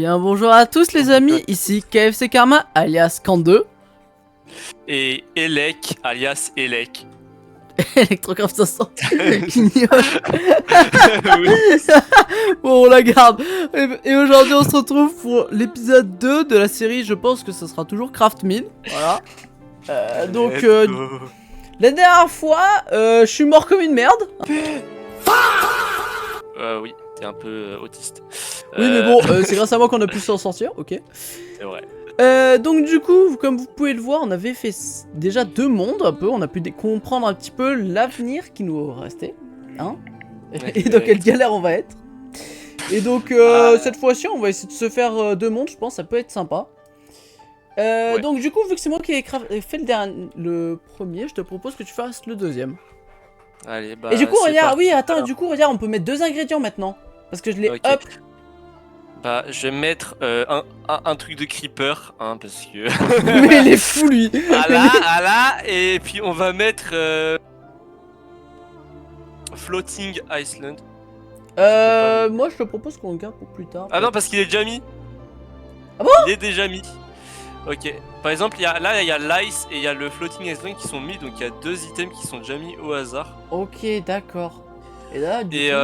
bien, bonjour à tous les amis, ici KFC Karma alias Kand2. Et Elec alias Elec. Electrocraft 500 Guignol. Oui. Bon, on la garde. Et aujourd'hui on se retrouve pour l'épisode 2 de la série, je pense que ce sera toujours Craftmin. Voilà. La dernière fois, je suis mort comme une merde. Oui, t'es un peu autiste. Oui mais bon, c'est grâce à moi qu'on a pu s'en sortir, ok. C'est vrai. Donc du coup, comme vous pouvez le voir, on avait fait déjà 2 mondes un peu, on a pu comprendre un petit peu l'avenir qui nous restait, hein, et dans quelle galère on va être. Et donc cette fois-ci, on va essayer de se faire 2 mondes, je pense, ça peut être sympa. Ouais. Donc du coup, vu que c'est moi qui ai fait le premier, je te propose que tu fasses le deuxième. Allez, bah. Et du coup, c'est regarde, parti. oui, attends, Alors. du coup, regarde, on peut mettre 2 ingrédients maintenant, parce que je l'ai Ok. up. Bah, je vais mettre un truc de creeper, hein, parce que. Mais il est fou lui. Ah là, et puis on va mettre Floating Island. Moi je te propose qu'on le garde pour plus tard. Ah non, parce qu'il est déjà mis. Ah bon? Il est déjà mis. Ok. Par exemple, il y a l'ice et il y a le Floating Island qui sont mis, donc il y a 2 items qui sont déjà mis au hasard. Ok, d'accord. Et là, du Et coup...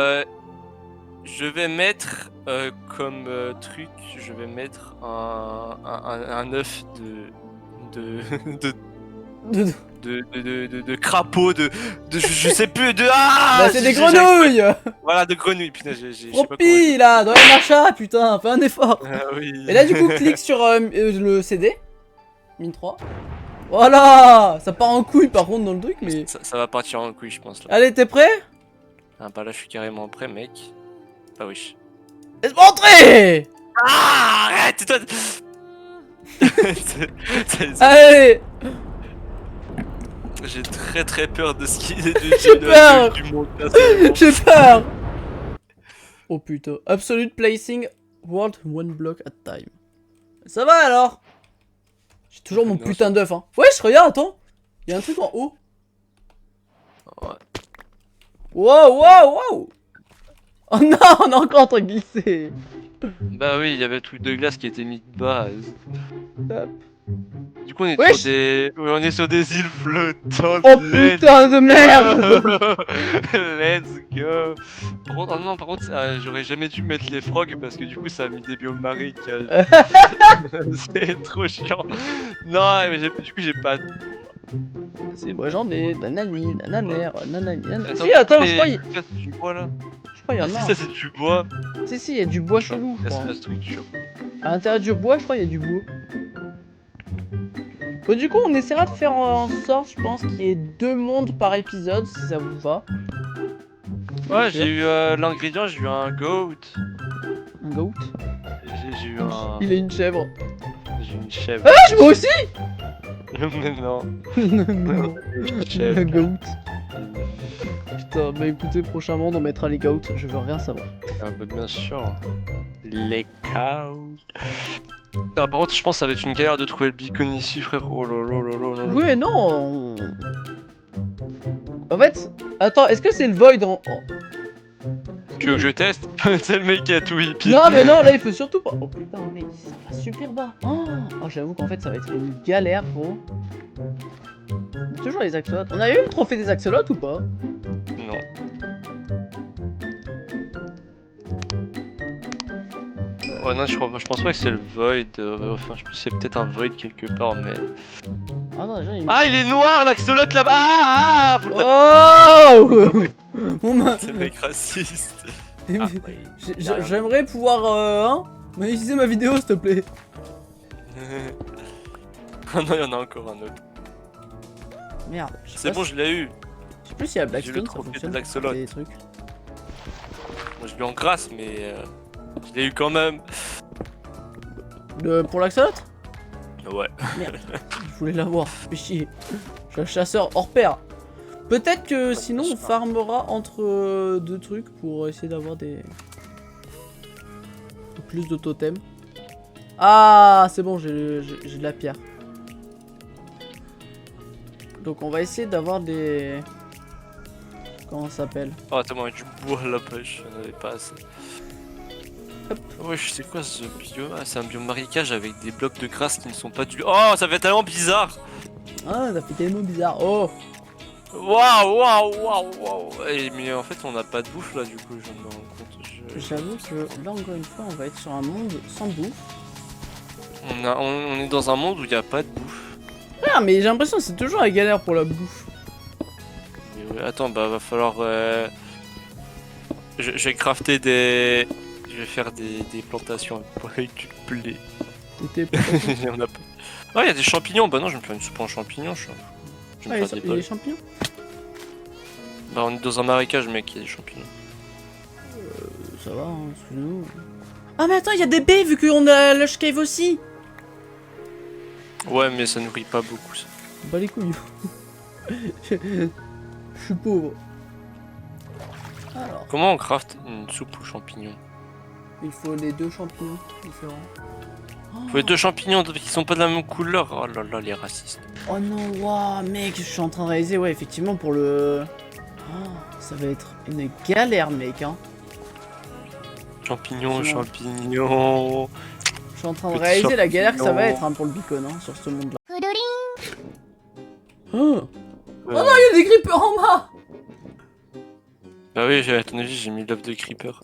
je vais mettre comme truc, je vais mettre un œuf de crapaud, je sais plus, bah c'est des grenouilles. Voilà, de grenouilles, putain, je sais pas comment Propi là, dans les machins, putain, fais un effort. Ah oui. Et là du coup, clique sur le CD. Mine 3. Voilà, ça part en couille par contre dans le truc, mais... Ça va partir en couille, je pense, là. Allez, t'es prêt? Ah bah là, je suis carrément prêt, mec. Ah oui. Laisse-moi entrer. Ah, arrête, toi. Allez. J'ai très peur de ce qui est J'ai peur. du monde. Personnellement. J'ai peur. Oh putain, absolute placing world one block at time. Ça va alors? J'ai toujours mon Non, putain d'œuf, hein. Wesh, regarde, attends. Il y a un truc en haut. Ouais. Wow. Oh non, on a encore un truc glissé. Bah oui, il y avait le truc de glace qui était mis de base. Hop. Du coup, on est Wesh. sur des, oui, on est sur des îles flottantes. Oh putain de merde. Let's go. Par contre, oh non, par contre, j'aurais jamais dû mettre les frogs parce que du coup, ça a mis des biomes marécages. C'est trop chiant. Non, mais du coup, j'ai pas. C'est moi j'en ai. Nanani, nananère, nanani, nanani. Attends, Si, attends, je mais crois qu'il ça, c'est du bois là. y en a. Si, ça, c'est du bois. Si, il y a du bois chelou, je crois. La structure. À l'intérieur du bois, je crois, il y a du bois. Bon, du coup, on essaiera de faire en sorte, je pense, qu'il y ait 2 mondes par épisode, si ça vous va. Ouais, j'ai eu l'ingrédient, j'ai eu un goat. Un goat. J'ai eu un. Il est une chèvre. J'ai eu une chèvre. Ah, moi aussi. Mais non. Non. Chèvre. Le goat. Putain, bah écoutez, prochain monde, on mettra les goats, je veux rien savoir. Ah bah bien sûr. Les cows. Ah, par contre, je pense que ça va être une galère de trouver le beacon ici, frère. Oh là. Oui, non. En fait, attends, est-ce que c'est le void en... Tu veux que je teste? C'est le mec qui a tout hippie. Non, mais non, là il faut surtout pas... Oh putain, mais ça va super bas. Oh, j'avoue qu'en fait ça va être une galère, gros. Toujours les axolotes. On a eu le trophée des axolotes ou pas? Non. Ouais, non, je pense pas que c'est le void. Enfin, je pense que c'est peut-être un void quelque part, mais. Ah non, déjà il... Ah, il est noir, l'axolote là-bas! Ah! Oh. Bon bah... C'est mec raciste. J'aimerais pouvoir, hein, monétiser ma vidéo s'il te plaît. Ah non, il y en a encore un autre. Merde. C'est bon, je l'ai eu. Je sais plus s'il y a J'ai le Blackstone, ça trophée de fonctionne. l'axolote. Des trucs. Moi, je l'ai en grâce, mais je l'ai eu quand même. Pour l'axolote? Ouais. Merde, je voulais l'avoir, fais chier. Je suis un chasseur hors pair. Peut-être que sinon on farmera entre 2 trucs pour essayer d'avoir des... plus de totems. Ah, c'est bon, j'ai de la pierre. Donc on va essayer d'avoir des... Comment ça s'appelle? Oh, attends, moi, du bois là-bas, je n'en avais pas assez. Ouais, je sais quoi ce biome? Ah, c'est un biome marécage avec des blocs de grâce qui ne sont pas du... Oh, ça fait tellement bizarre! Ah, ça fait tellement bizarre. Oh. Waouh, waouh, waouh, waouh! Mais en fait, on n'a pas de bouffe là, du coup, je me rends compte. J'avoue que là, encore une fois, on va être sur un monde sans bouffe. On est dans un monde où il n'y a pas de bouffe. Ah, mais j'ai l'impression que c'est toujours la galère pour la bouffe. Mais ouais, attends, bah va falloir... Je vais crafter des... Je vais faire des plantations avec du blé. Il y en a pas. Ah, il y a des champignons. Bah non, je vais me faire une soupe en champignons. Je vais me faire des les bols. champignons. Bah on est dans un marécage, mec, il y a des champignons. Ça va, hein, excuse-nous. Ah, mais attends, il y a des baies vu qu'on a Lush Cave aussi. Ouais, mais ça nourrit pas beaucoup, ça. Bah les couilles. Je suis pauvre. Alors, Comment on craft une soupe aux champignons? il faut les 2 champignons différents. Il faut les 2 champignons qui sont pas de la même couleur. Oh là là, les racistes. Oh non, waouh, mec, je suis en train de réaliser, ouais, effectivement, pour le... Oh, ça va être une galère, mec, hein. Champignons, champignons. Je suis en train de Petit réaliser la galère que ça va champignon. être, hein, pour le beacon, hein, sur ce monde-là. Oh, oh non, il y a des creepers en bas. Bah oui, à ton avis, j'ai mis l'œuf de creeper.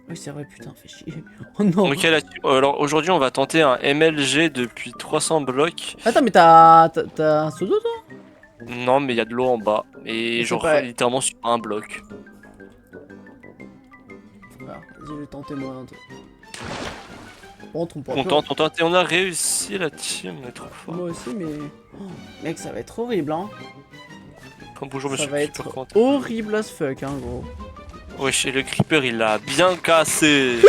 Oui, c'est vrai, putain, fais chier. Oh non. Ok, là, alors aujourd'hui, on va tenter un MLG depuis 300 blocs. Attends, mais t'as un pseudo, toi? Non, mais il y a de l'eau en bas. Et C'est genre, pas- littéralement sur un bloc. Voilà, vas-y, je vais tenter moi. Bon, on pourra Content, content. Et on a réussi la team, on est trop plus- fort. Moi aussi, mais... Oh, mec, ça va être horrible, hein. Bonjour, Ça monsieur. va Super être content. horrible as fuck, hein, gros. Wesh, et le creeper, il l'a bien cassé.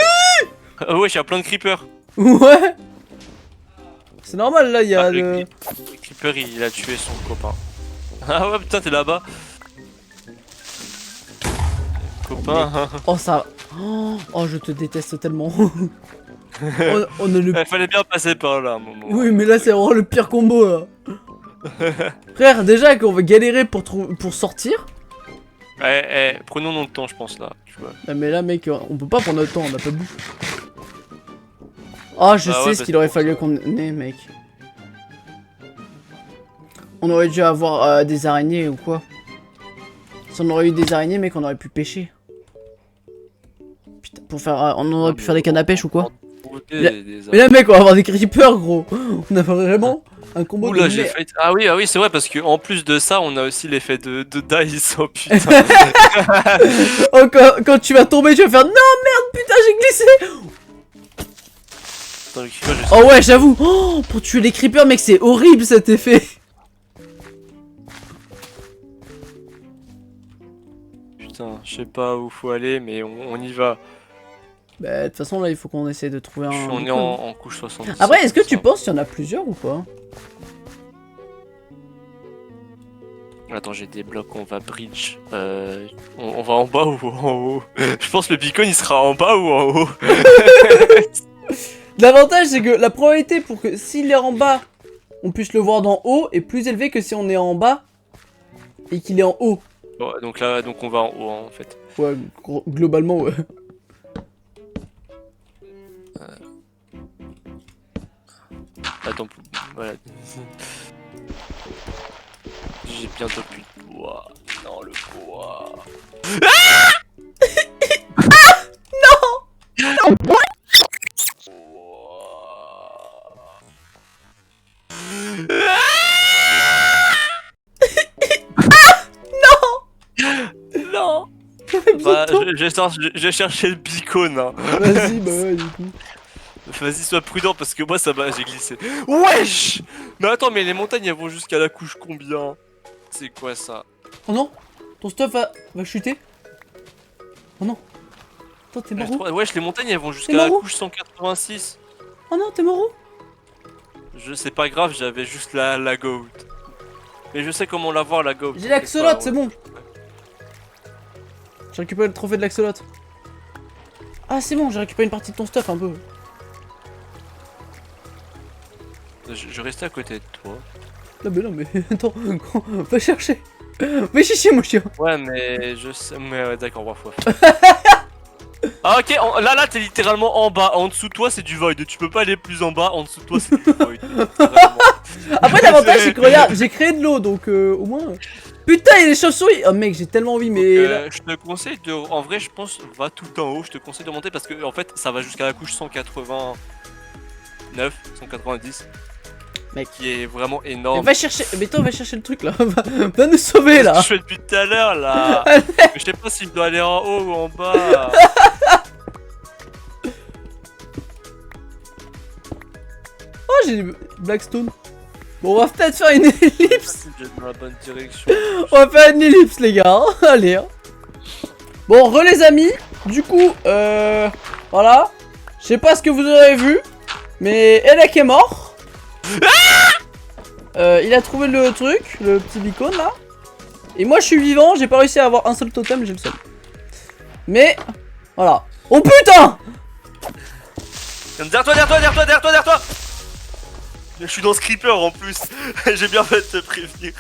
Wesh, il y a plein de creepers. Ouais. C'est normal, là, il y a Le creeper, il a tué son copain. Ah ouais, putain, t'es là-bas. Copain. Oh, ça... Oh, je te déteste tellement. On a le... Il fallait bien passer par là, un moment. Oui, mais là, c'est vraiment le pire combo, là. Frère, déjà qu'on va galérer pour sortir. Prenons notre temps, je pense, là. Tu vois. Ah, mais là, mec, on peut pas prendre notre temps, on a pas de bouffe. Ah, je Bah sais ouais, ce qu'il aurait fallu qu'on ait, mec. On aurait dû avoir des araignées ou quoi. Si on aurait eu des araignées, mec, on aurait pu pêcher. Putain, pour faire, on aurait pu faire des cannes à pêche ou quoi. Mais là, mec, on va avoir des creepers, gros. On a vraiment un combo Oula, de j'ai merde. fait... Ah oui, c'est vrai, parce que en plus de ça, on a aussi l'effet de dice. Oh putain. Oh, quand tu vas tomber, tu vas faire non, merde, putain, j'ai glissé. Attends, le creeper, Oh ouais, j'avoue. Oh, pour tuer les creepers, mec, c'est horrible cet effet. Putain, je sais pas où faut aller, mais on y va. Bah, de toute façon, là, il faut qu'on essaie de trouver un... On est en couche 70. Après, est-ce que tu penses qu'il y en a plusieurs ou pas? Attends, j'ai des blocs, on va bridge. On va en bas ou en haut? Je pense que le beacon il sera en bas ou en haut. L'avantage, c'est que la probabilité pour que s'il est en bas, on puisse le voir d'en haut est plus élevée que si on est en bas et qu'il est en haut. Bon, donc là, donc on va en haut en fait. Ouais, globalement, ouais. Attends, voilà. J'ai bientôt plus de bois. Non, le bois. Non. Bah, j'ai cherché le beacon. Hein. Vas-y, bah ouais, du coup. Vas-y, sois prudent parce que moi ça va, j'ai glissé. Wesh! Mais attends, mais les montagnes elles vont jusqu'à la couche combien? C'est quoi ça? Oh non, ton stuff va chuter. Oh non. Attends, t'es mort où? Wesh, les montagnes elles vont jusqu'à T'es la mort où? couche 186. Oh non, t'es mort où? Je sais pas grave, j'avais juste la goat. Mais je sais comment l'avoir la goat. J'ai l'axolote, c'est bon. J'ai récupéré le trophée de l'axolote. Ah, c'est bon, j'ai récupéré une partie de ton stuff un peu. Je restais à côté de toi. Non mais non mais attends, va chercher. Va chicher mon chien. Ouais mais je sais, mais ouais, d'accord, on va fois. Ah ok, là t'es littéralement en bas, en dessous de toi c'est du void, tu peux pas aller plus en bas, en dessous de toi c'est du void. Littéralement. Après l'avantage c'est que regarde, j'ai créé de l'eau donc au moins... Putain il y a des chauves-souris. Oh mec j'ai tellement envie mais... là... Je te conseille de... En vrai je pense, va tout en haut, je te conseille de monter parce que en fait ça va jusqu'à la couche 189, 190. Mec. Qui est vraiment énorme. Mais va chercher, mais toi va chercher le truc là, va nous sauver là. Je fais depuis tout à l'heure là. Mais je sais pas si je dois aller en haut ou en bas. Oh j'ai du Blackstone. Bon on va peut-être faire une ellipse. Je vais dans la bonne direction. On va faire une ellipse les gars, allez. Hein. Bon les amis, du coup voilà. Je sais pas ce que vous avez vu, mais Elec est mort. Il a trouvé le truc, le petit beacon là. Et moi je suis vivant, j'ai pas réussi à avoir un seul totem, j'ai le seul. Mais voilà. Oh putain! Derrière toi, derrière toi, derrière toi, derrière toi, derrière toi. Je suis dans ce creeper en plus. J'ai bien fait de te prévenir.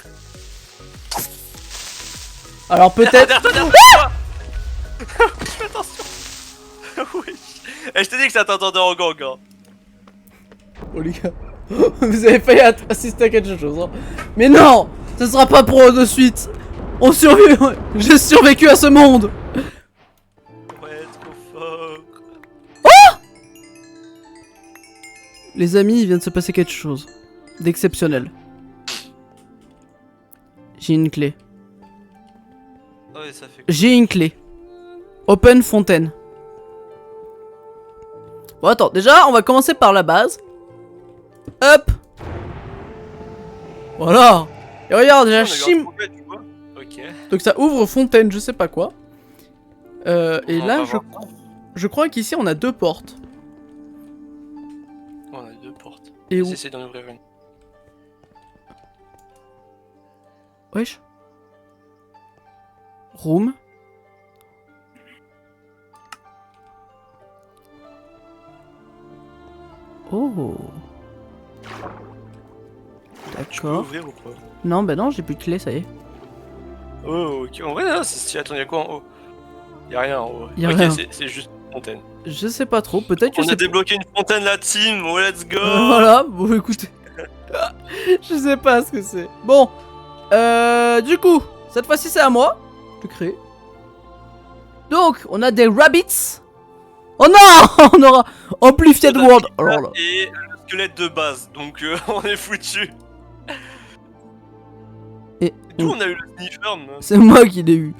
Alors peut-être... Derrière toi, derrière toi. Fais attention. Oui. Et je t'ai dit que ça t'entendait en gang hein. Oh les gars, vous avez failli assister à quelque chose hein. Mais non, ce sera pas pro de suite. On survit, j'ai survécu à ce monde. Ouais, trop fort. Les amis, il vient de se passer quelque chose d'exceptionnel. J'ai une clé. Ah ouais, ça fait... J'ai une clé. Open fontaine. Bon attends, déjà on va commencer par la base. Hop. Voilà. Et regarde, déjà chim. Ok. Donc ça ouvre fontaine, je sais pas quoi. Et On là, va voir. je crois qu'ici on a deux portes. On a deux portes. Et où? J'essaie d'en ouvrir une. Wesh. Room. Oh. Tu peux D'accord. ouvrir ou pas? Non, bah non, j'ai plus de clé, ça y est. Oh, ok. En vrai, là, c'est stylé. Attends, y'a quoi en haut? Y'a rien en haut. Y'a ok, rien. c'est juste une fontaine. Je sais pas trop, peut-être que On a c'est... débloqué une fontaine, la team. Oh, let's go. Voilà, bon écoutez. Je sais pas ce que c'est. Bon, du coup, cette fois-ci c'est à moi de créer. Donc, on a des rabbits. Oh non, on aura Amplified On a World. Creeper Alors là. et le squelette de base. Donc, on est foutu. Et D'où on a eu le sniffer, c'est moi qui l'ai eu.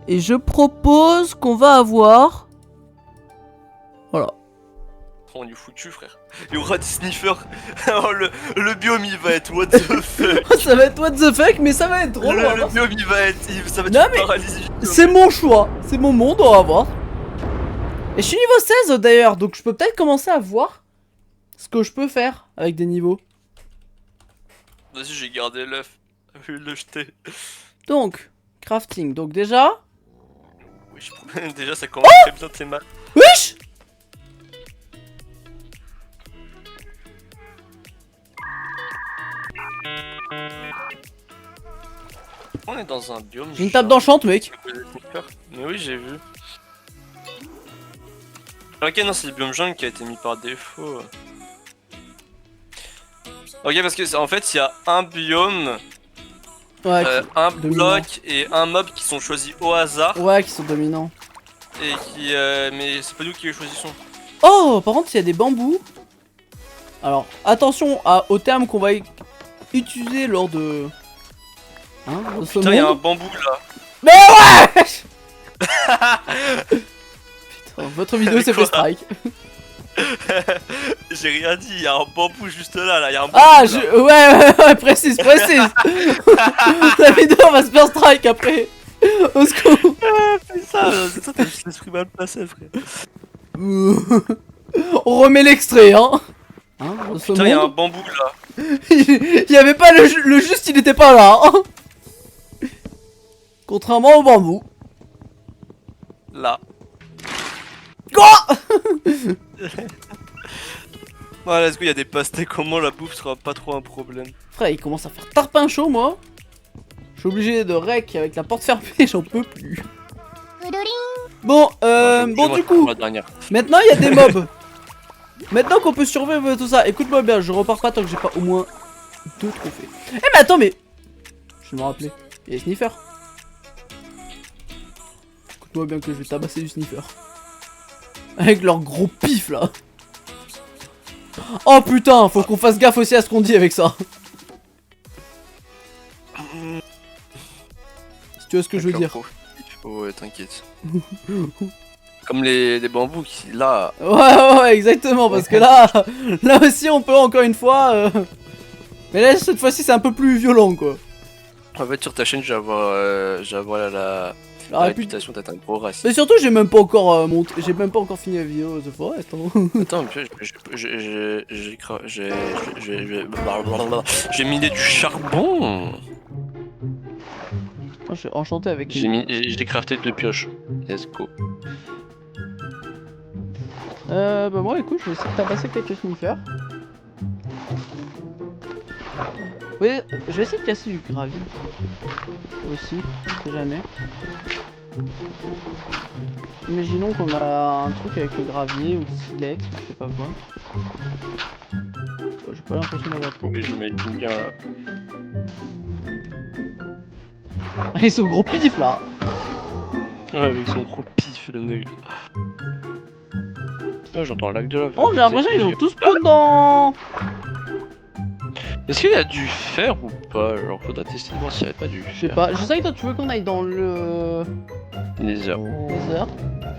Et je propose qu'on va avoir... Voilà. On est foutu, frère. Il y aura des sniffers. Oh, le biome il va être what the fuck. Ça va être what the fuck, mais ça va être drôle. on va Le voir. biome il va être. Ça va Non, être mais une paralysie. C'est mon choix, c'est mon monde, on va voir. Et je suis niveau 16 d'ailleurs, donc je peux peut-être commencer à voir ce que je peux faire avec des niveaux. Vas-y, j'ai gardé l'œuf. Je vais le jeter. Donc, crafting. Donc déjà... Oui, déjà ça commence très bien tes maths. Wesh. On est dans un biome. J'ai une table d'enchant, mec. Mais oui, j'ai vu. Ok, non, c'est le biome jaune qui a été mis par défaut. Ok, parce que en fait, il y a un biome, Ouais, un dominant. bloc et un mob qui sont choisis au hasard. Ouais, qui sont dominants. Et qui. Mais c'est pas nous qui les choisissons. Oh, par contre, il y a des bambous. Alors, attention aux termes qu'on va utiliser lors de... Hein, de ce Putain, il y a un monde. bambou là. Mais ouais. Putain, votre vidéo s'est fait Quoi? strike. J'ai rien dit, il y a un bambou juste là, il y a un bambou. Ah, là. ouais, précise. La vidéo va se faire strike après. Au secours. C'est ça, t'as juste l'esprit mal placé, frère. On remet l'extrait, hein. Hein, de ce Putain, il y a un monde. bambou là. Il y avait pas le juste, il était pas là. Hein. Contrairement au bambou. Là. Quoi? Ouais, let's go, il y a des pastèques, comment la bouffe sera pas trop un problème. Frère, il commence à faire tarpin chaud, moi. Je suis obligé de rec avec la porte fermée, j'en peux plus. Bon, Moi, du coup, la dernière. maintenant il y a des mobs. Maintenant qu'on peut survivre tout ça, écoute-moi bien, je repars pas tant que j'ai pas au moins 2 trophées. Eh mais attends, mais... Je me rappelais, il y a les sniffers. Écoute-moi bien que je vais tabasser du sniffer. Avec leur gros pif là. Oh putain, faut qu'on fasse gaffe aussi à ce qu'on dit avec ça. Si tu vois ce que je veux dire. Ouais, t'inquiète. Comme les bambous qui, là... Ouais, exactement, parce que là aussi on peut encore une fois... Mais là, cette fois-ci, c'est un peu plus violent, quoi. En fait, sur ta chaîne, je vais avoir la réputation d'être un gros raciste. Mais surtout, j'ai même pas encore j'ai même pas encore fini la vidéo The Forest. Attends, j'ai miné du charbon. Je suis enchanté avec J'ai crafté 2 pioches. Let's go. Bah moi écoute, je vais essayer de tabasser quelques sniffers. Oui, je vais essayer de casser du gravier. Aussi, on sait jamais. Imaginons qu'on a un truc avec le gravier ou le silex, je sais pas quoi. J'ai pas l'impression d'avoir trop. Oui, je m'imagine bien. Ils sont gros pif là. Ouais, avec son gros pif, le mec. Ah, j'entends le lac de lave. Oh, j'ai l'impression qu'ils ont tous spawn dans... Est-ce qu'il y a du fer ou pas? Genre, faudra tester de voir s'il n'y avait pas du fer. Je sais pas, je sais que toi tu veux qu'on aille dans le... Nether. Nether.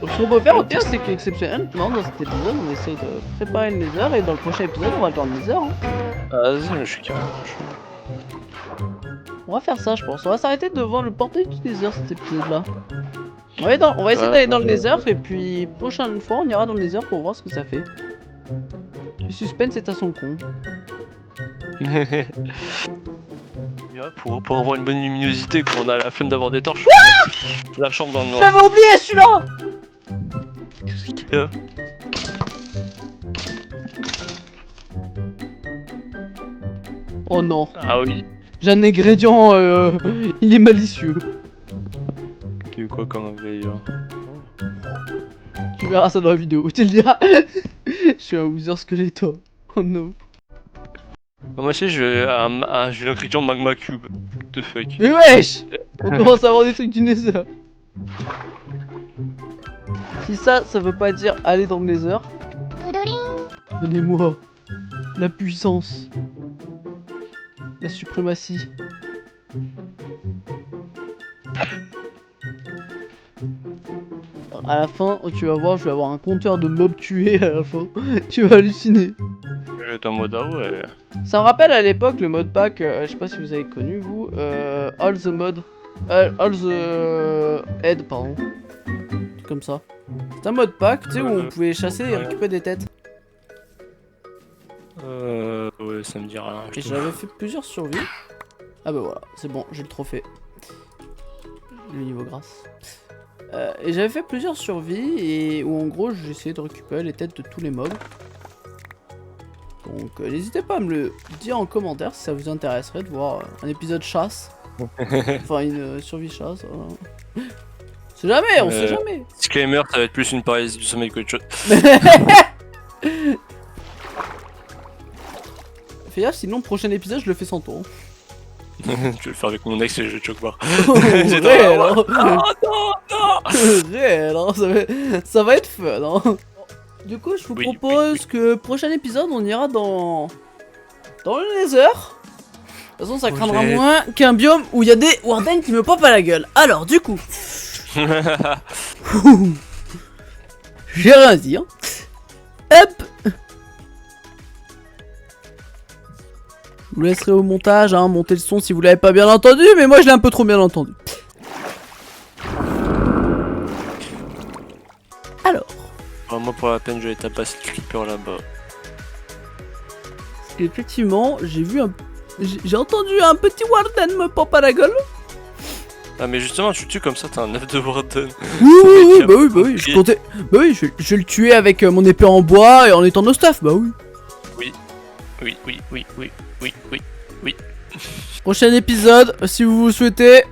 Donc ce qu'on peut faire au pire c'est qu'exceptionnellement dans cet épisode on essaye de préparer le Nether et dans le prochain épisode on va dans le Nether. Hein. Ah, vas-y, je suis carrément On va faire ça je pense, on va s'arrêter devant le portail du Nether cet épisode là. On va essayer d'aller dans le Nether et puis prochaine fois on ira dans le Nether pour voir ce que ça fait. Le suspense est à son con. Pour avoir une bonne luminosité quand on a la flemme d'avoir des torches. La chambre dans le noir. J'avais oublié celui-là. Qu'est-ce qu'il y a? Oh non. Ah oui. J'ai un ingrédient, il est malicieux. Il y a eu quoi comme ingrédient? Tu verras ça dans la vidéo, tu le diras. Je suis un Wither Skeleton. Oh non. Moi aussi j'ai l'ingrédient magma cube. What the fuck. Mais wesh. On commence à avoir des trucs du Nether. Si ça veut pas dire aller dans le Nether. Donnez-moi la puissance. La suprématie. À la fin, tu vas voir, je vais avoir un compteur de mobs tués à la fin. Tu vas halluciner. Je vais être en mode ah ouais. Ça me rappelle à l'époque le mode pack, je sais pas si vous avez connu vous, All the Mod. All the Head, pardon. Comme ça. C'est un mode pack, tu sais, où on pouvait chasser et récupérer des têtes. Ouais, ça me dit rien. Et j'avais fait plusieurs survies. Ah bah voilà, c'est bon, j'ai le trophée. Le niveau grâce. Et j'avais fait plusieurs survies et où en gros j'essayais de récupérer les têtes de tous les mobs. Donc n'hésitez pas à me le dire en commentaire si ça vous intéresserait de voir un épisode chasse. Enfin une survie chasse. Voilà. C'est jamais, on sait jamais. Disclaimer, ça va être plus une paralysie du sommeil qu'autre chose. Fais gaffe, sinon prochain épisode je le fais sans toi. Je vais le faire avec mon ex et je choque pas. Réel, hein. Non. Réel, hein. Ça va être fun. Hein. Du coup, je vous propose que prochain épisode, on ira dans le Nether. De toute façon, ça craindra moins qu'un biome où il y a des Wardens qui me popent à la gueule. Alors, du coup, j'ai rien à dire. Hop. Je vous laisserai au montage, hein, monter le son si vous l'avez pas bien entendu, mais moi je l'ai un peu trop bien entendu. Alors. Moi pour la peine je vais tabasser le creeper là-bas. Parce qu'effectivement, j'ai entendu un petit Warden me pop à la gueule. Ah mais justement tu tues comme ça, t'as un œuf de Warden. Oui, bah oui, je comptais... Bah oui, je vais le tuer avec mon épée en bois et en étant no staff, bah oui. Oui. Prochain épisode, si vous souhaitez,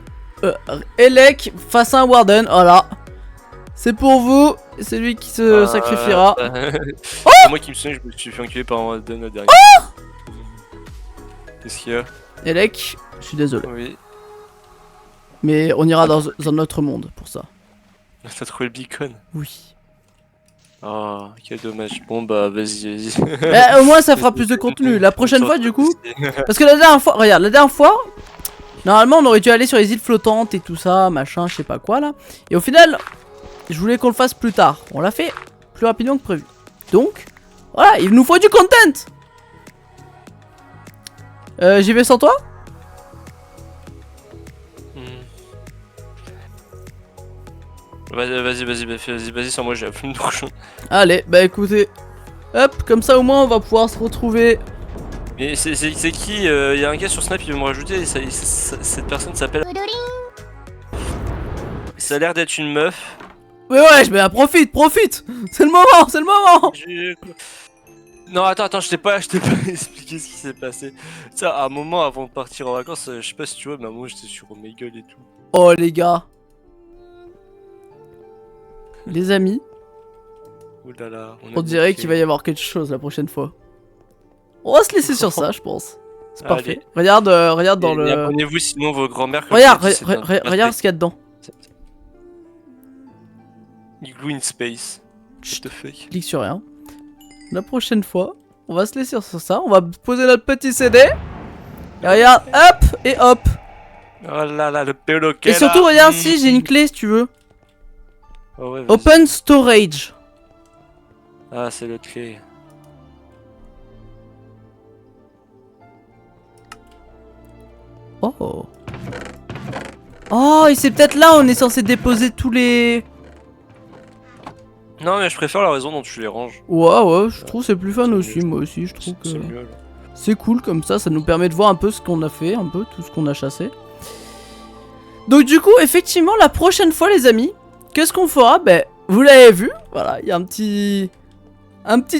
Elec face à un Warden, voilà. C'est pour vous, c'est lui qui se sacrifiera. C'est moi qui me souviens que je me suis fait enculer par un Walden la dernière. Qu'est-ce qu'il y a? Elec, je suis désolé. Oui. Mais on ira dans un autre monde pour ça. T'as trouvé le beacon? Oui. Oh, quel dommage. Bon bah vas-y. Mais au moins ça fera plus de contenu. La prochaine fois du coup. Parce que la dernière fois, regarde, la dernière fois, normalement on aurait dû aller sur les îles flottantes et tout ça, machin, je sais pas quoi là. Et au final, je voulais qu'on le fasse plus tard. On l'a fait plus rapidement que prévu. Donc, voilà, il nous faut du content. J'y vais sans toi? Vas-y sans moi, j'ai la flemme de cochon. Allez, bah écoutez, hop, comme ça au moins on va pouvoir se retrouver. Mais c'est qui? Y a un gars sur Snap, il veut me rajouter, cette personne s'appelle... Ça a l'air d'être une meuf. Mais ouais, mais profite. C'est le moment. Non, attends, je t'ai pas expliqué ce qui s'est passé. Ça, à un moment avant de partir en vacances, je sais pas si tu vois, mais à un moment j'étais sur Omegle et tout. Oh les gars. Les amis, Oulala, on dirait qu'il va y avoir quelque chose la prochaine fois. On va se laisser sur ça, je pense. C'est parfait. Regarde dans le... Abonnez-vous sinon vos grands-mères... Regarde ce qu'il y a dedans. Igloo in space. What the fuck. Clique sur rien. La prochaine fois, on va se laisser sur ça. On va poser notre petit CD. Et regarde, hop et hop. Oh là là, le pélo. Et surtout, regarde si j'ai une clé si tu veux. Oh ouais, Open storage. Ah, c'est l'autre clé. Oh. Oh, et c'est peut-être là où on est censé déposer tous les... Non, mais je préfère la raison dont tu les ranges. Ouais, je trouve c'est plus fun aussi, moi aussi, je trouve que... C'est mieux, là. C'est cool comme ça nous permet de voir un peu ce qu'on a fait, un peu tout ce qu'on a chassé. Donc du coup, effectivement, la prochaine fois les amis, qu'est-ce qu'on fera? Ben, vous l'avez vu, voilà, il y a un petit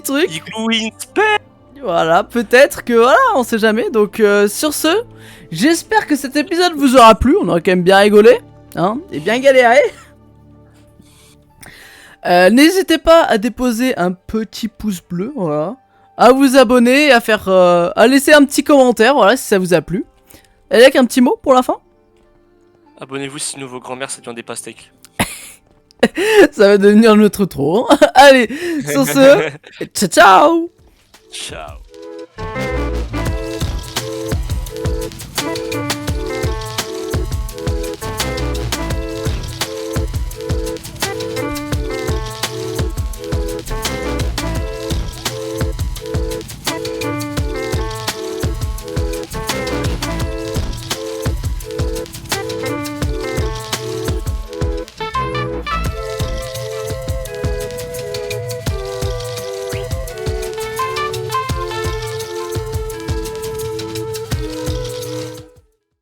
truc. Igloo in space. Voilà, peut-être que, voilà, on sait jamais. Donc sur ce, j'espère que cet épisode vous aura plu, on aura quand même bien rigolé, hein, et bien galéré. N'hésitez pas à déposer un petit pouce bleu, voilà. À vous abonner, à faire, à laisser un petit commentaire, voilà, si ça vous a plu. Avec un petit mot pour la fin? Abonnez-vous sinon vos grand-mères ça devient des pastèques. Ça va devenir notre trop. Allez, sur ce, ciao ciao. Ciao.